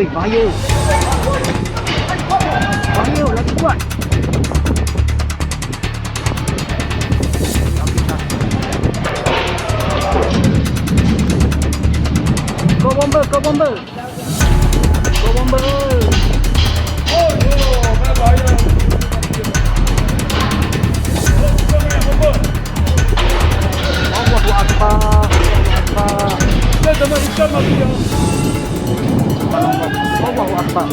Wih, bahaya. Bahaya, lagi kuat. Go bomber, go bomber. Go bomber. Oh, bahaya. Allahu Akbar. Dia sama ikan mati ya. Allahu Akbar.